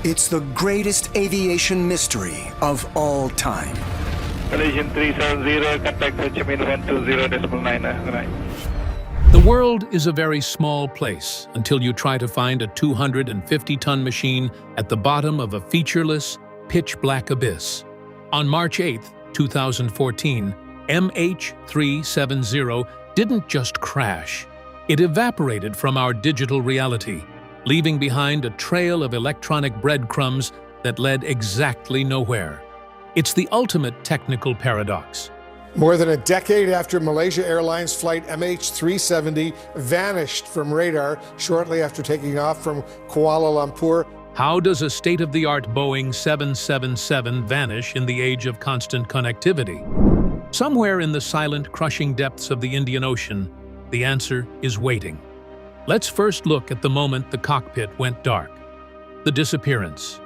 It's the greatest aviation mystery of all time. Malaysian 370, contact Ho Chi Minh 120.9. Good night. The world is a very small place until you try to find a 250-ton machine at the bottom of a featureless, pitch-black abyss. On March 8, 2014, MH370 didn't just crash. It evaporated from our digital reality, leaving behind a trail of electronic breadcrumbs that led exactly nowhere. It's the ultimate technical paradox. More than a decade after Malaysia Airlines flight MH370 vanished from radar shortly after taking off from Kuala Lumpur. How does a state-of-the-art Boeing 777 vanish in the age of constant connectivity? Somewhere in the silent, crushing depths of the Indian Ocean, the answer is waiting. Let's first look at the moment the cockpit went dark. The disappearance.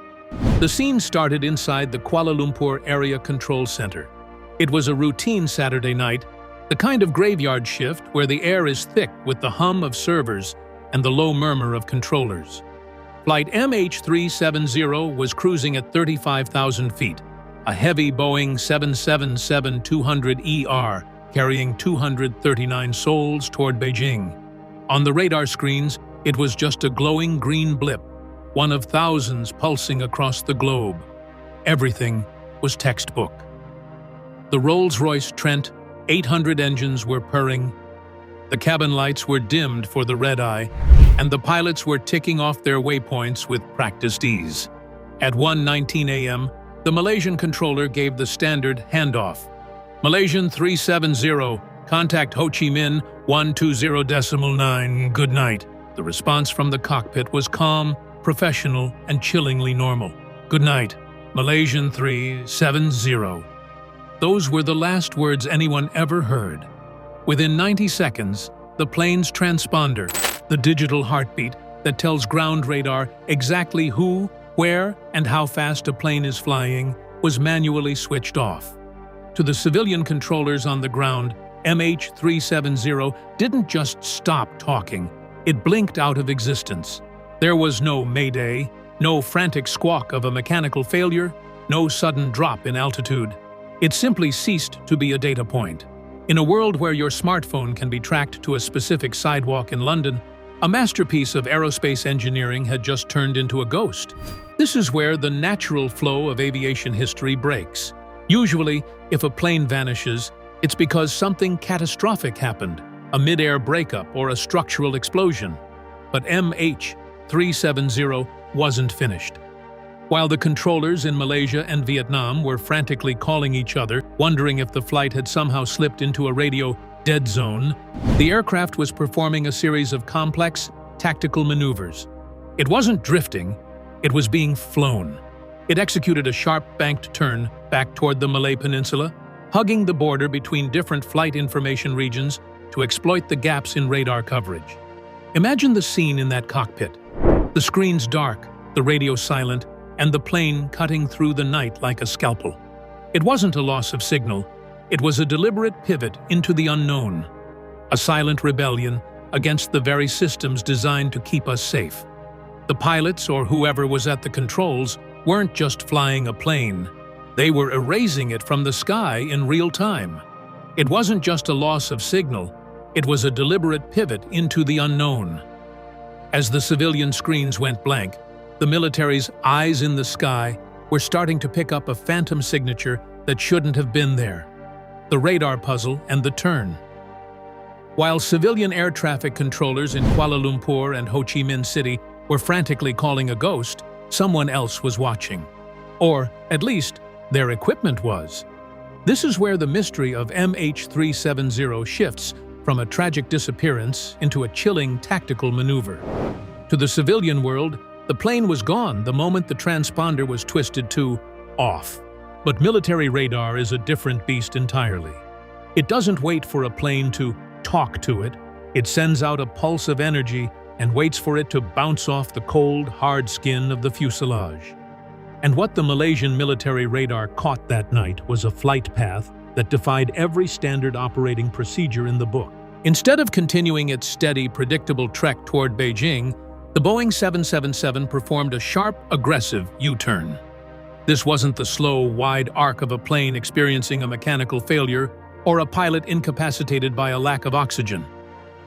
The scene started inside the Kuala Lumpur Area Control Center. It was a routine Saturday night, the kind of graveyard shift where the air is thick with the hum of servers and the low murmur of controllers. Flight MH370 was cruising at 35,000 feet, a heavy Boeing 777-200ER carrying 239 souls toward Beijing. On the radar screens, it was just a glowing green blip, one of thousands pulsing across the globe. Everything was textbook. The Rolls-Royce Trent 800 engines were purring, the cabin lights were dimmed for the red-eye, and the pilots were ticking off their waypoints with practiced ease. At 1:19 a.m., the Malaysian controller gave the standard handoff. Malaysian 370, contact Ho Chi Minh 120.9, good night. The response from the cockpit was calm, professional, and chillingly normal. Good night, Malaysian 370. Those were the last words anyone ever heard. Within 90 seconds, the plane's transponder, the digital heartbeat that tells ground radar exactly who, where, and how fast a plane is flying, was manually switched off. To the civilian controllers on the ground, MH370 didn't just stop talking, it blinked out of existence. There was no mayday, no frantic squawk of a mechanical failure, no sudden drop in altitude. It simply ceased to be a data point. In a world where your smartphone can be tracked to a specific sidewalk in London, a masterpiece of aerospace engineering had just turned into a ghost. This is where the natural flow of aviation history breaks. Usually, if a plane vanishes, it's because something catastrophic happened, a mid-air breakup or a structural explosion. But MH370 wasn't finished. While the controllers in Malaysia and Vietnam were frantically calling each other, wondering if the flight had somehow slipped into a radio dead zone, the aircraft was performing a series of complex, tactical maneuvers. It wasn't drifting, it was being flown. It executed a sharp banked turn back toward the Malay Peninsula, hugging the border between different flight information regions to exploit the gaps in radar coverage. Imagine the scene in that cockpit. The screens dark, the radio silent, and the plane cutting through the night like a scalpel. It wasn't a loss of signal, it was a deliberate pivot into the unknown, a silent rebellion against the very systems designed to keep us safe. The pilots, or whoever was at the controls, weren't just flying a plane, they were erasing it from the sky in real time. It wasn't just a loss of signal, it was a deliberate pivot into the unknown. As the civilian screens went blank, the military's eyes in the sky were starting to pick up a phantom signature that shouldn't have been there: the radar puzzle and the turn. While civilian air traffic controllers in Kuala Lumpur and Ho Chi Minh City were frantically calling a ghost, someone else was watching. Or, at least, their equipment was. This is where the mystery of MH370 shifts from a tragic disappearance into a chilling tactical maneuver. To the civilian world, the plane was gone the moment the transponder was twisted to off. But military radar is a different beast entirely. It doesn't wait for a plane to talk to it. It sends out a pulse of energy and waits for it to bounce off the cold, hard skin of the fuselage. And what the Malaysian military radar caught that night was a flight path that defied every standard operating procedure in the book. Instead of continuing its steady, predictable trek toward Beijing, The Boeing 777 performed a sharp, aggressive U-turn. This wasn't the slow, wide arc of a plane experiencing a mechanical failure or a pilot incapacitated by a lack of oxygen.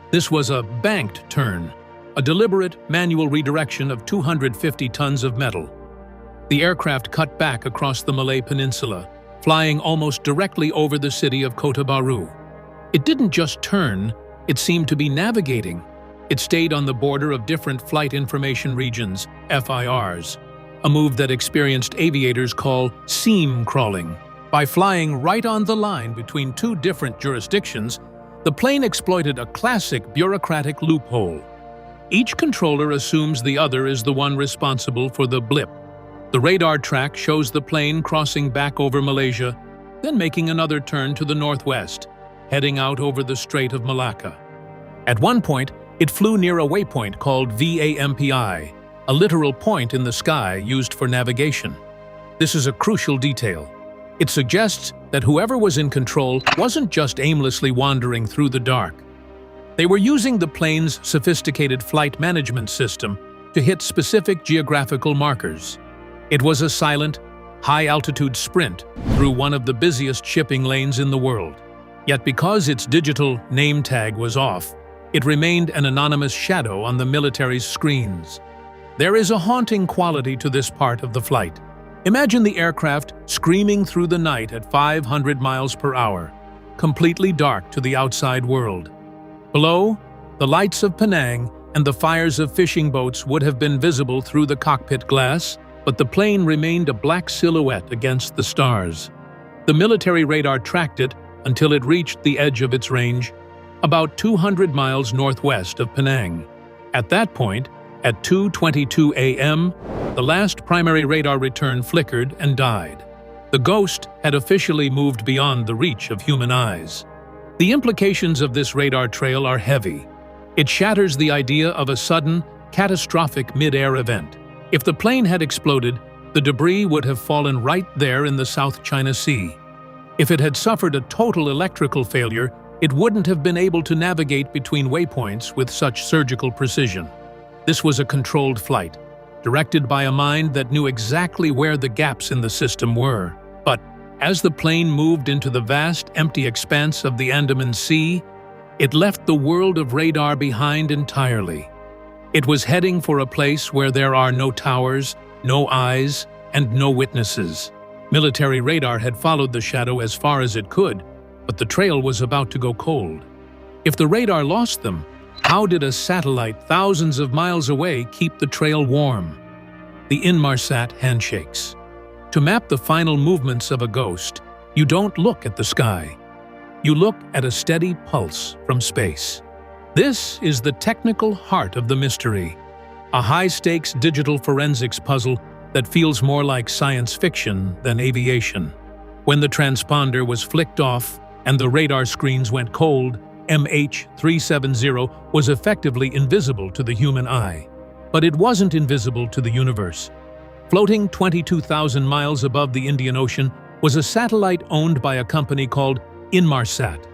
This was a banked turn, a deliberate manual redirection of 250 tons of metal. The aircraft cut back across the Malay Peninsula, flying almost directly over the city of Kota Bharu. It didn't just turn, it seemed to be navigating. It stayed on the border of different flight information regions, FIRs, a move that experienced aviators call seam crawling. By flying right on the line between two different jurisdictions, the plane exploited a classic bureaucratic loophole. Each controller assumes the other is the one responsible for the blip. The radar track shows the plane crossing back over Malaysia, then making another turn to the northwest, heading out over the Strait of Malacca. At one point, it flew near a waypoint called VAMPI, a literal point in the sky used for navigation. This is a crucial detail. It suggests that whoever was in control wasn't just aimlessly wandering through the dark. They were using the plane's sophisticated flight management system to hit specific geographical markers. It was a silent, high-altitude sprint through one of the busiest shipping lanes in the world. Yet because its digital name tag was off, it remained an anonymous shadow on the military's screens. There is a haunting quality to this part of the flight. Imagine the aircraft screaming through the night at 500 miles per hour, completely dark to the outside world. Below, the lights of Penang and the fires of fishing boats would have been visible through the cockpit glass, but the plane remained a black silhouette against the stars. The military radar tracked it until it reached the edge of its range, about 200 miles northwest of Penang. At that point, at 2:22 a.m., the last primary radar return flickered and died. The ghost had officially moved beyond the reach of human eyes. The implications of this radar trail are heavy. It shatters the idea of a sudden, catastrophic mid-air event. If the plane had exploded, the debris would have fallen right there in the South China Sea. If it had suffered a total electrical failure, it wouldn't have been able to navigate between waypoints with such surgical precision. This was a controlled flight, directed by a mind that knew exactly where the gaps in the system were. But as the plane moved into the vast, empty expanse of the Andaman Sea, it left the world of radar behind entirely. It was heading for a place where there are no towers, no eyes, and no witnesses. Military radar had followed the shadow as far as it could, but the trail was about to go cold. If the radar lost them, how did a satellite thousands of miles away keep the trail warm? The Inmarsat handshakes. To map the final movements of a ghost, you don't look at the sky. You look at a steady pulse from space. This is the technical heart of the mystery, a high-stakes digital forensics puzzle that feels more like science fiction than aviation. When the transponder was flicked off and the radar screens went cold, MH370 was effectively invisible to the human eye. But it wasn't invisible to the universe. Floating 22,000 miles above the Indian Ocean was a satellite owned by a company called Inmarsat.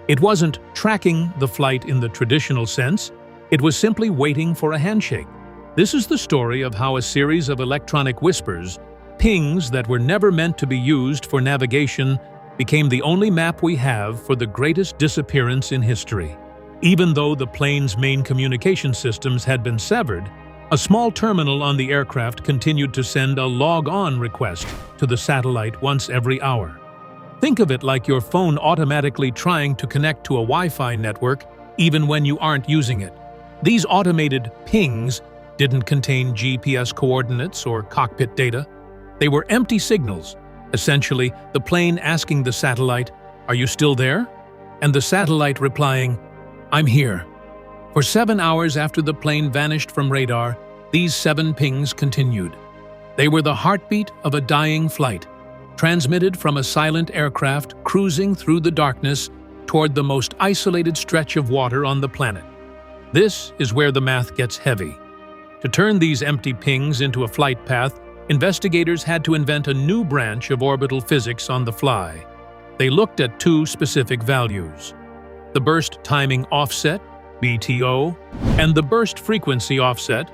It wasn't tracking the flight in the traditional sense, it was simply waiting for a handshake. This is the story of how a series of electronic whispers, pings that were never meant to be used for navigation, became the only map we have for the greatest disappearance in history. Even though the plane's main communication systems had been severed, a small terminal on the aircraft continued to send a log-on request to the satellite once every hour. Think of it like your phone automatically trying to connect to a Wi-Fi network even when you aren't using it. These automated pings didn't contain GPS coordinates or cockpit data. They were empty signals, essentially the plane asking the satellite, "Are you still there?" and the satellite replying, "I'm here." For 7 hours after the plane vanished from radar, these 7 pings continued. They were the heartbeat of a dying flight, transmitted from a silent aircraft cruising through the darkness toward the most isolated stretch of water on the planet. This is where the math gets heavy. To turn these empty pings into a flight path, investigators had to invent a new branch of orbital physics on the fly. They looked at 2 specific values: the burst timing offset, BTO, and the burst frequency offset,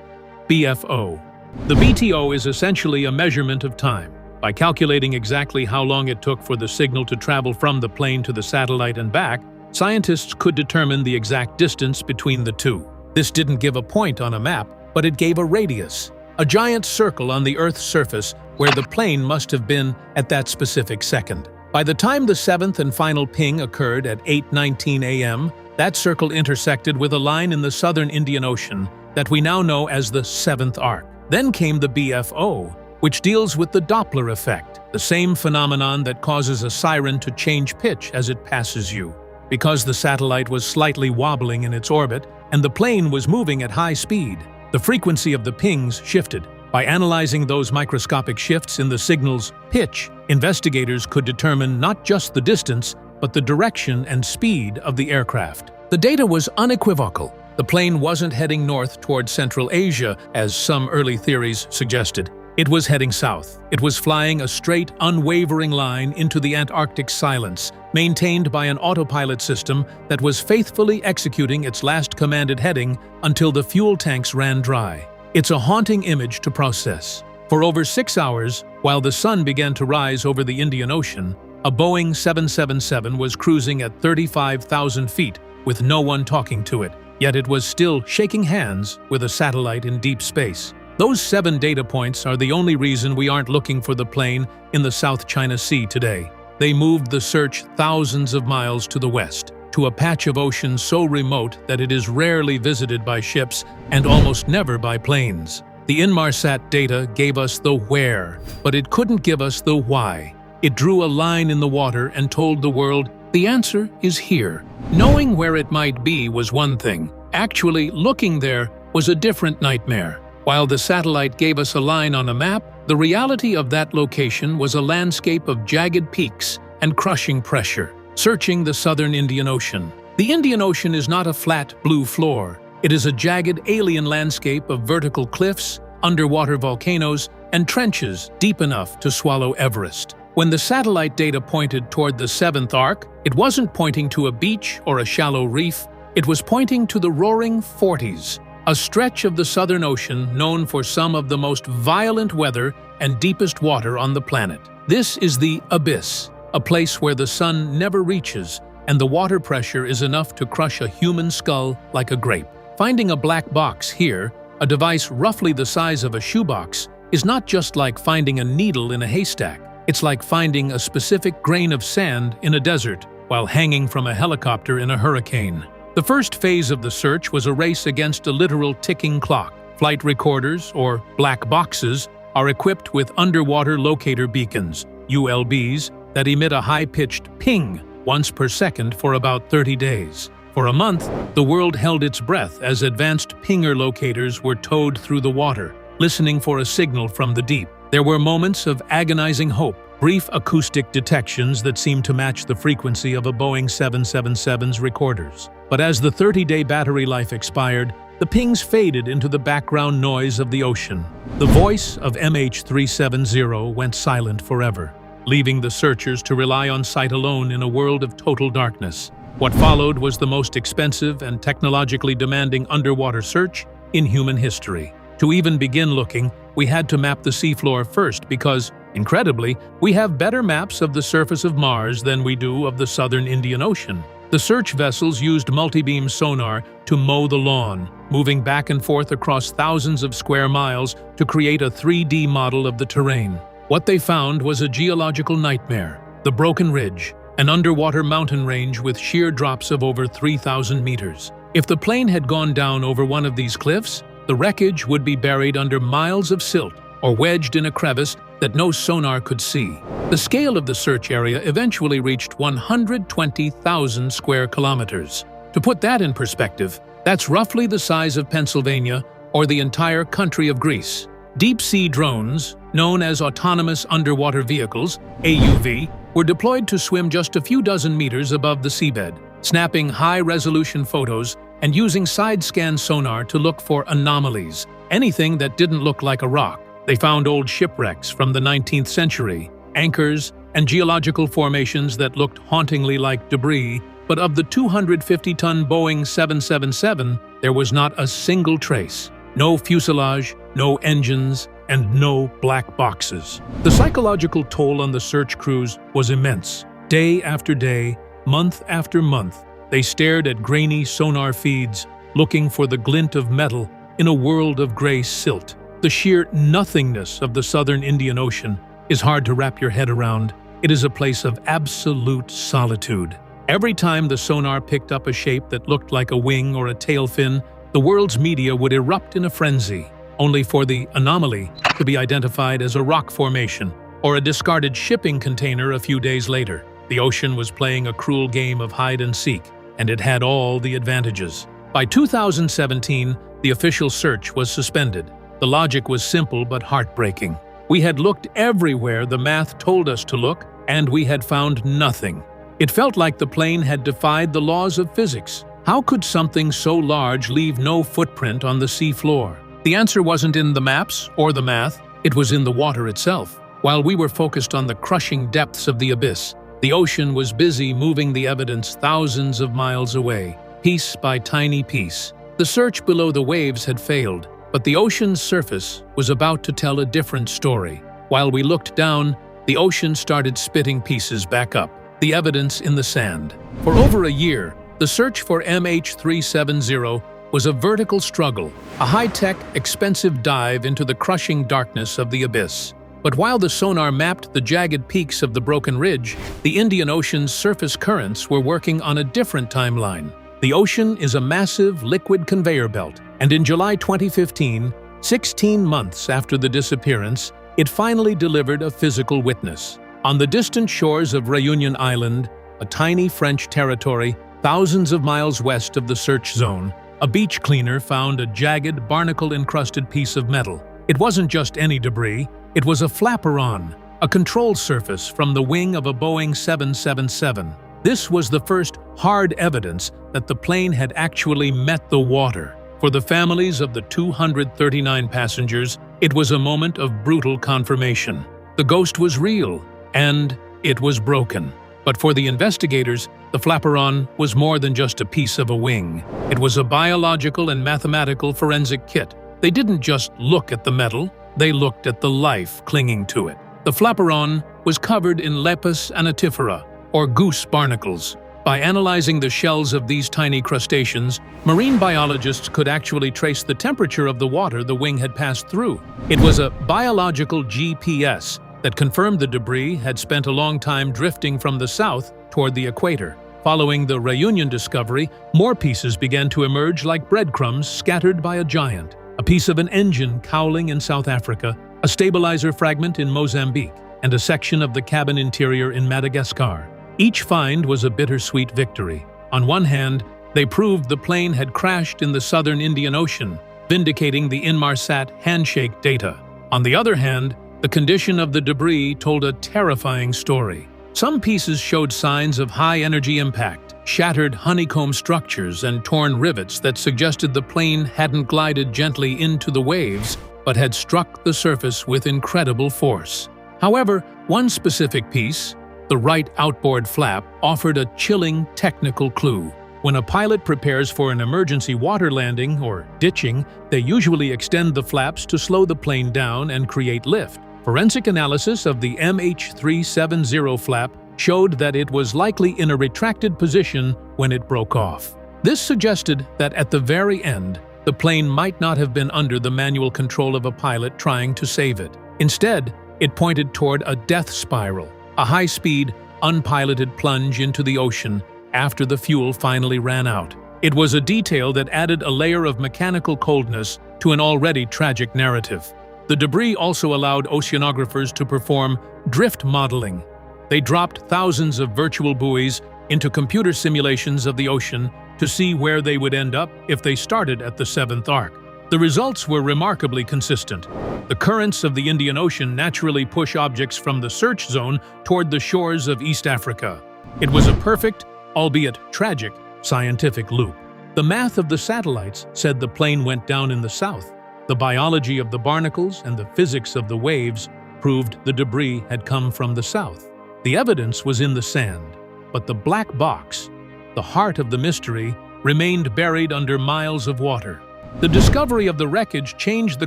BFO. The BTO is essentially a measurement of time. By calculating exactly how long it took for the signal to travel from the plane to the satellite and back, scientists could determine the exact distance between the two. This didn't give a point on a map, but it gave a radius, a giant circle on the Earth's surface where the plane must have been at that specific second. By the time the seventh and final ping occurred at 8:19 a.m., that circle intersected with a line in the southern Indian Ocean that we now know as the seventh arc. Then came the BFO, which deals with the Doppler effect, the same phenomenon that causes a siren to change pitch as it passes you. Because the satellite was slightly wobbling in its orbit and the plane was moving at high speed, the frequency of the pings shifted. By analyzing those microscopic shifts in the signal's pitch, investigators could determine not just the distance, but the direction and speed of the aircraft. The data was unequivocal. The plane wasn't heading north toward Central Asia, as some early theories suggested. It was heading south. It was flying a straight, unwavering line into the Antarctic silence, maintained by an autopilot system that was faithfully executing its last commanded heading until the fuel tanks ran dry. It's a haunting image to process. For over 6 hours, while the sun began to rise over the Indian Ocean, a Boeing 777 was cruising at 35,000 feet with no one talking to it, yet it was still shaking hands with a satellite in deep space. Those 7 data points are the only reason we aren't looking for the plane in the South China Sea today. They moved the search thousands of miles to the west, to a patch of ocean so remote that it is rarely visited by ships and almost never by planes. The Inmarsat data gave us the where, but it couldn't give us the why. It drew a line in the water and told the world, the answer is here. Knowing where it might be was one thing. Actually looking there was a different nightmare. While the satellite gave us a line on a map, the reality of that location was a landscape of jagged peaks and crushing pressure, searching the southern Indian Ocean. The Indian Ocean is not a flat blue floor. It is a jagged alien landscape of vertical cliffs, underwater volcanoes, and trenches deep enough to swallow Everest. When the satellite data pointed toward the seventh arc, it wasn't pointing to a beach or a shallow reef. It was pointing to the roaring 40s, a stretch of the Southern Ocean known for some of the most violent weather and deepest water on the planet. This is the abyss, a place where the sun never reaches and the water pressure is enough to crush a human skull like a grape. Finding a black box here, a device roughly the size of a shoebox, is not just like finding a needle in a haystack. It's like finding a specific grain of sand in a desert while hanging from a helicopter in a hurricane. The first phase of the search was a race against a literal ticking clock. Flight recorders, or black boxes, are equipped with underwater locator beacons, ULBs, that emit a high-pitched ping once per second for about 30 days. For a month, the world held its breath as advanced pinger locators were towed through the water, listening for a signal from the deep. There were moments of agonizing hope, brief acoustic detections that seemed to match the frequency of a Boeing 777's recorders. But as the 30-day battery life expired, the pings faded into the background noise of the ocean. The voice of MH370 went silent forever, leaving the searchers to rely on sight alone in a world of total darkness. What followed was the most expensive and technologically demanding underwater search in human history. To even begin looking, we had to map the seafloor first because, incredibly, we have better maps of the surface of Mars than we do of the southern Indian Ocean. The search vessels used multi-beam sonar to mow the lawn, moving back and forth across thousands of square miles to create a 3D model of the terrain. What they found was a geological nightmare: the Broken Ridge, an underwater mountain range with sheer drops of over 3,000 meters. If the plane had gone down over one of these cliffs, the wreckage would be buried under miles of silt or wedged in a crevice that no sonar could see. The scale of the search area eventually reached 120,000 square kilometers. To put that in perspective, that's roughly the size of Pennsylvania or the entire country of Greece. Deep-sea drones, known as autonomous underwater vehicles, AUV, were deployed to swim just a few dozen meters above the seabed, snapping high-resolution photos and using side-scan sonar to look for anomalies, anything that didn't look like a rock. They found old shipwrecks from the 19th century, anchors, and geological formations that looked hauntingly like debris, but of the 250-ton Boeing 777, there was not a single trace. No fuselage, no engines, and no black boxes. The psychological toll on the search crews was immense. Day after day, month after month, they stared at grainy sonar feeds, looking for the glint of metal in a world of gray silt. The sheer nothingness of the southern Indian Ocean is hard to wrap your head around. It is a place of absolute solitude. Every time the sonar picked up a shape that looked like a wing or a tail fin, the world's media would erupt in a frenzy, only for the anomaly to be identified as a rock formation or a discarded shipping container a few days later. The ocean was playing a cruel game of hide and seek, and it had all the advantages. By 2017, the official search was suspended. The logic was simple but heartbreaking. We had looked everywhere the math told us to look, and we had found nothing. It felt like the plane had defied the laws of physics. How could something so large leave no footprint on the sea floor? The answer wasn't in the maps or the math, it was in the water itself. While we were focused on the crushing depths of the abyss, the ocean was busy moving the evidence thousands of miles away, piece by tiny piece. The search below the waves had failed, but the ocean's surface was about to tell a different story. While we looked down, the ocean started spitting pieces back up, the evidence in the sand. For over a year, the search for MH370 was a vertical struggle, a high-tech, expensive dive into the crushing darkness of the abyss. But while the sonar mapped the jagged peaks of the broken ridge, the Indian Ocean's surface currents were working on a different timeline. The ocean is a massive liquid conveyor belt, and in July 2015, 16 months after the disappearance, it finally delivered a physical witness. On the distant shores of Réunion Island, a tiny French territory thousands of miles west of the search zone, a beach cleaner found a jagged, barnacle-encrusted piece of metal. It wasn't just any debris, it was a flaperon, a control surface from the wing of a Boeing 777. This was the first hard evidence that the plane had actually met the water. For the families of the 239 passengers, it was a moment of brutal confirmation. The ghost was real, and it was broken. But for the investigators, the flaperon was more than just a piece of a wing. It was a biological and mathematical forensic kit. They didn't just look at the metal, they looked at the life clinging to it. The flaperon was covered in lepus anatifera, or goose barnacles. By analyzing the shells of these tiny crustaceans, marine biologists could actually trace the temperature of the water the wing had passed through. It was a biological GPS that confirmed the debris had spent a long time drifting from the south toward the equator. Following the Réunion discovery, more pieces began to emerge like breadcrumbs scattered by a giant. A piece of an engine cowling in South Africa, a stabilizer fragment in Mozambique, and a section of the cabin interior in Madagascar. Each find was a bittersweet victory. On one hand, they proved the plane had crashed in the southern Indian Ocean, vindicating the Inmarsat handshake data. On the other hand, the condition of the debris told a terrifying story. Some pieces showed signs of high-energy impact, shattered honeycomb structures and torn rivets that suggested the plane hadn't glided gently into the waves, but had struck the surface with incredible force. However, one specific piece, the right outboard flap, offered a chilling technical clue. When a pilot prepares for an emergency water landing or ditching, they usually extend the flaps to slow the plane down and create lift. Forensic analysis of the MH370 flap showed that it was likely in a retracted position when it broke off. This suggested that at the very end, the plane might not have been under the manual control of a pilot trying to save it. Instead, it pointed toward a death spiral, a high-speed, unpiloted plunge into the ocean after the fuel finally ran out. It was a detail that added a layer of mechanical coldness to an already tragic narrative. The debris also allowed oceanographers to perform drift modeling. They dropped thousands of virtual buoys into computer simulations of the ocean to see where they would end up if they started at the seventh arc. The results were remarkably consistent. The currents of the Indian Ocean naturally push objects from the search zone toward the shores of East Africa. It was a perfect, albeit tragic, scientific loop. The math of the satellites said the plane went down in the south. The biology of the barnacles and the physics of the waves proved the debris had come from the south. The evidence was in the sand, but the black box, the heart of the mystery, remained buried under miles of water. The discovery of the wreckage changed the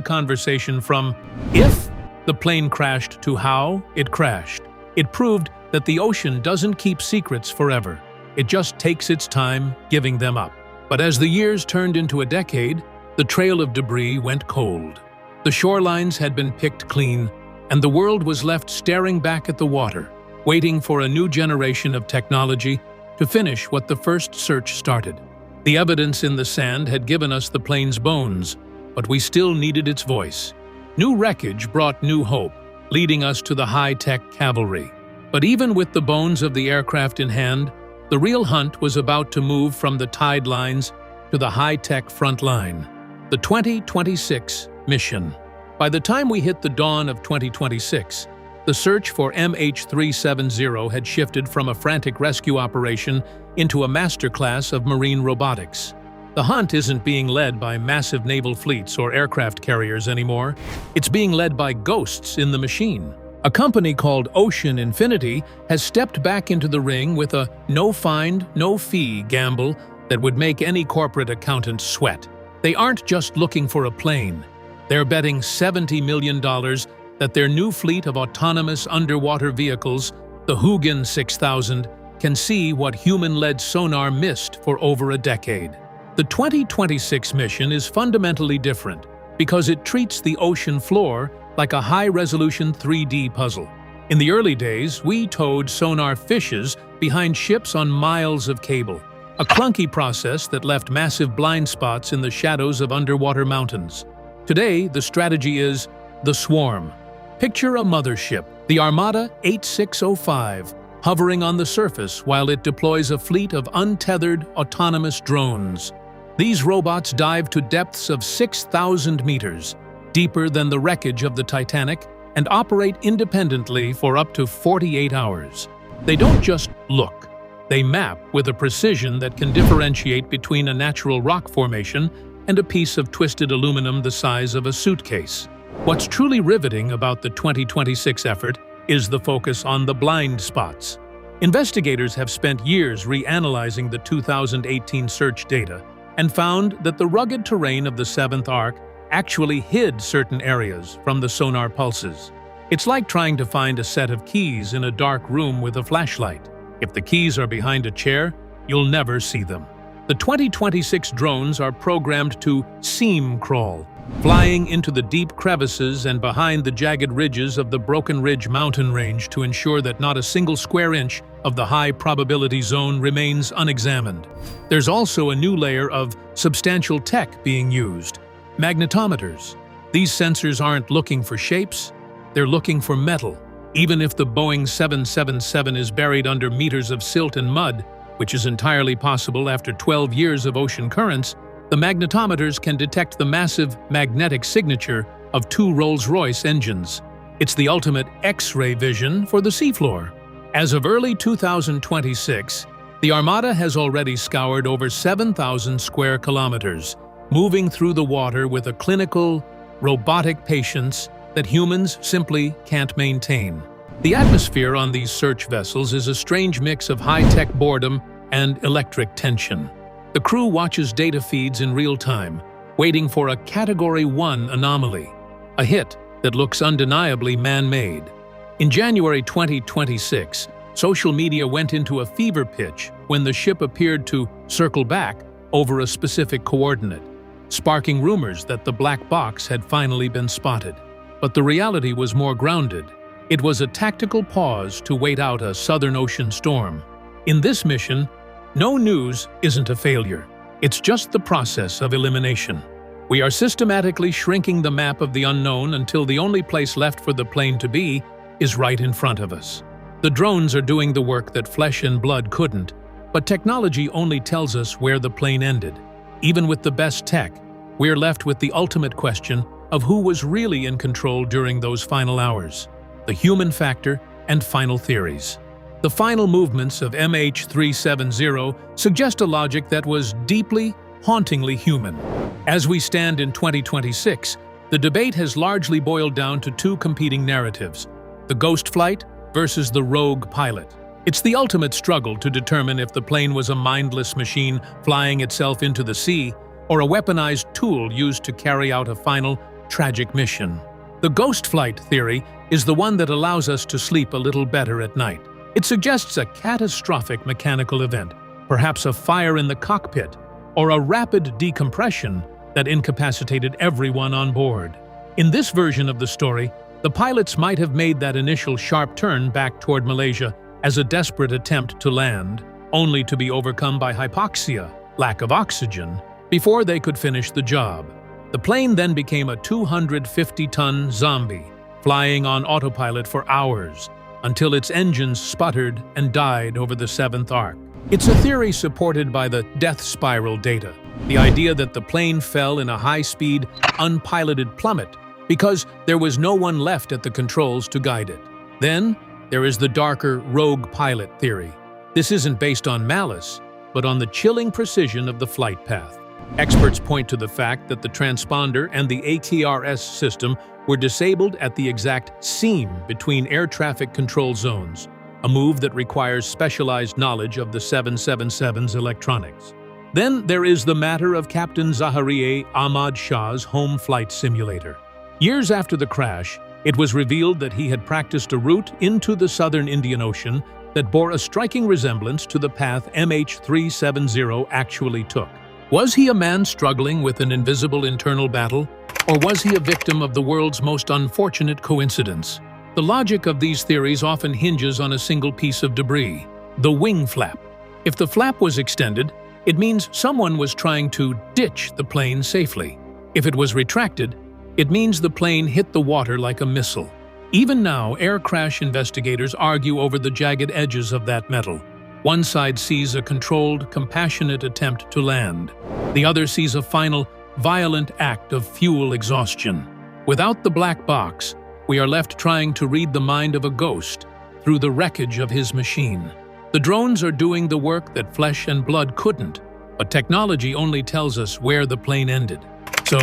conversation from if the plane crashed to how it crashed. It proved that the ocean doesn't keep secrets forever. It just takes its time giving them up. But as the years turned into a decade, the trail of debris went cold. The shorelines had been picked clean, and the world was left staring back at the water, waiting for a new generation of technology to finish what the first search started. The evidence in the sand had given us the plane's bones, but we still needed its voice. New wreckage brought new hope, leading us to the high-tech cavalry. But even with the bones of the aircraft in hand, the real hunt was about to move from the tide lines to the high-tech front line. The 2026 mission. By the time we hit the dawn of 2026, the search for MH370 had shifted from a frantic rescue operation into a masterclass of marine robotics. The hunt isn't being led by massive naval fleets or aircraft carriers anymore. It's being led by ghosts in the machine. A company called Ocean Infinity has stepped back into the ring with a no-find, no-fee gamble that would make any corporate accountant sweat. They aren't just looking for a plane. They're betting $70 million that their new fleet of autonomous underwater vehicles, the Hugin 6000, can see what human-led sonar missed for over a decade. The 2026 mission is fundamentally different because it treats the ocean floor like a high-resolution 3D puzzle. In the early days, we towed sonar fishes behind ships on miles of cable, a clunky process that left massive blind spots in the shadows of underwater mountains. Today, the strategy is the swarm. Picture a mothership, the Armada 8605, hovering on the surface while it deploys a fleet of untethered, autonomous drones. These robots dive to depths of 6,000 meters, deeper than the wreckage of the Titanic, and operate independently for up to 48 hours. They don't just look. They map with a precision that can differentiate between a natural rock formation and a piece of twisted aluminum the size of a suitcase. What's truly riveting about the 2026 effort is the focus on the blind spots. Investigators have spent years reanalyzing the 2018 search data and found that the rugged terrain of the 7th Arc actually hid certain areas from the sonar pulses. It's like trying to find a set of keys in a dark room with a flashlight. If the keys are behind a chair, you'll never see them. The 2026 drones are programmed to seam crawl, flying into the deep crevices and behind the jagged ridges of the Broken Ridge mountain range to ensure that not a single square inch of the high-probability zone remains unexamined. There's also a new layer of substantial tech being used. Magnetometers. These sensors aren't looking for shapes, they're looking for metal. Even if the Boeing 777 is buried under meters of silt and mud, which is entirely possible after 12 years of ocean currents, the magnetometers can detect the massive magnetic signature of 2 Rolls-Royce engines. It's the ultimate X-ray vision for the seafloor. As of early 2026, the Armada has already scoured over 7,000 square kilometers, moving through the water with a clinical, robotic patience that humans simply can't maintain. The atmosphere on these search vessels is a strange mix of high-tech boredom and electric tension. The crew watches data feeds in real time, waiting for a Category 1 anomaly, a hit that looks undeniably man-made. In January 2026, social media went into a fever pitch when the ship appeared to circle back over a specific coordinate, sparking rumors that the black box had finally been spotted. But the reality was more grounded. It was a tactical pause to wait out a Southern Ocean storm. In this mission, no news isn't a failure. It's just the process of elimination. We are systematically shrinking the map of the unknown until the only place left for the plane to be is right in front of us. The drones are doing the work that flesh and blood couldn't, but technology only tells us where the plane ended. Even with the best tech, we're left with the ultimate question of who was really in control during those final hours. The human factor and final theories. The final movements of MH370 suggest a logic that was deeply, hauntingly human. As we stand in 2026, the debate has largely boiled down to 2 competing narratives: the ghost flight versus the rogue pilot. It's the ultimate struggle to determine if the plane was a mindless machine flying itself into the sea, or a weaponized tool used to carry out a final, tragic mission. The ghost flight theory is the one that allows us to sleep a little better at night. It suggests a catastrophic mechanical event, perhaps a fire in the cockpit, or a rapid decompression that incapacitated everyone on board. In this version of the story, the pilots might have made that initial sharp turn back toward Malaysia as a desperate attempt to land, only to be overcome by hypoxia, lack of oxygen, before they could finish the job. The plane then became a 250-ton zombie, flying on autopilot for hours, until its engines sputtered and died over the 7th arc. It's a theory supported by the death spiral data, the idea that the plane fell in a high-speed, unpiloted plummet because there was no one left at the controls to guide it. Then, there is the darker rogue pilot theory. This isn't based on malice, but on the chilling precision of the flight path. Experts point to the fact that the transponder and the ATRS system were disabled at the exact seam between air traffic control zones, a move that requires specialized knowledge of the 777's electronics. Then there is the matter of Captain Zaharieh Ahmad Shah's home flight simulator. Years after the crash, it was revealed that he had practiced a route into the southern Indian Ocean that bore a striking resemblance to the path MH370 actually took. Was he a man struggling with an invisible internal battle, or was he a victim of the world's most unfortunate coincidence? The logic of these theories often hinges on a single piece of debris, the wing flap. If the flap was extended, it means someone was trying to ditch the plane safely. If it was retracted, it means the plane hit the water like a missile. Even now, air crash investigators argue over the jagged edges of that metal. One side sees a controlled, compassionate attempt to land. The other sees a final, violent act of fuel exhaustion. Without the black box, we are left trying to read the mind of a ghost through the wreckage of his machine. The drones are doing the work that flesh and blood couldn't, but technology only tells us where the plane ended. So,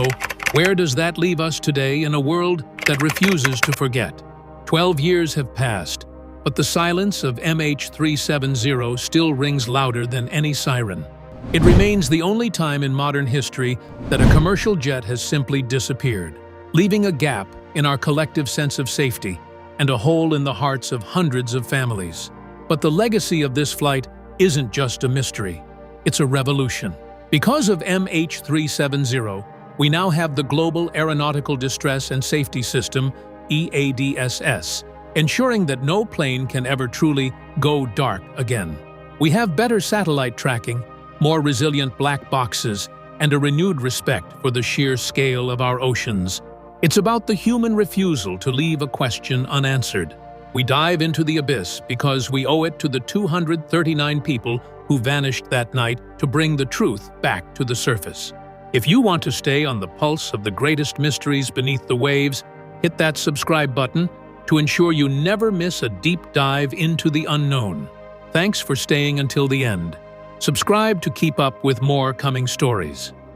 where does that leave us today in a world that refuses to forget? 12 years have passed, but the silence of MH370 still rings louder than any siren. It remains the only time in modern history that a commercial jet has simply disappeared, leaving a gap in our collective sense of safety and a hole in the hearts of hundreds of families. But the legacy of this flight isn't just a mystery, it's a revolution. Because of MH370, we now have the Global Aeronautical Distress and Safety System, EADSS, ensuring that no plane can ever truly go dark again. We have better satellite tracking, more resilient black boxes, and a renewed respect for the sheer scale of our oceans. It's about the human refusal to leave a question unanswered. We dive into the abyss because we owe it to the 239 people who vanished that night to bring the truth back to the surface. If you want to stay on the pulse of the greatest mysteries beneath the waves, hit that subscribe button to ensure you never miss a deep dive into the unknown. Thanks for staying until the end. Subscribe to keep up with more coming stories.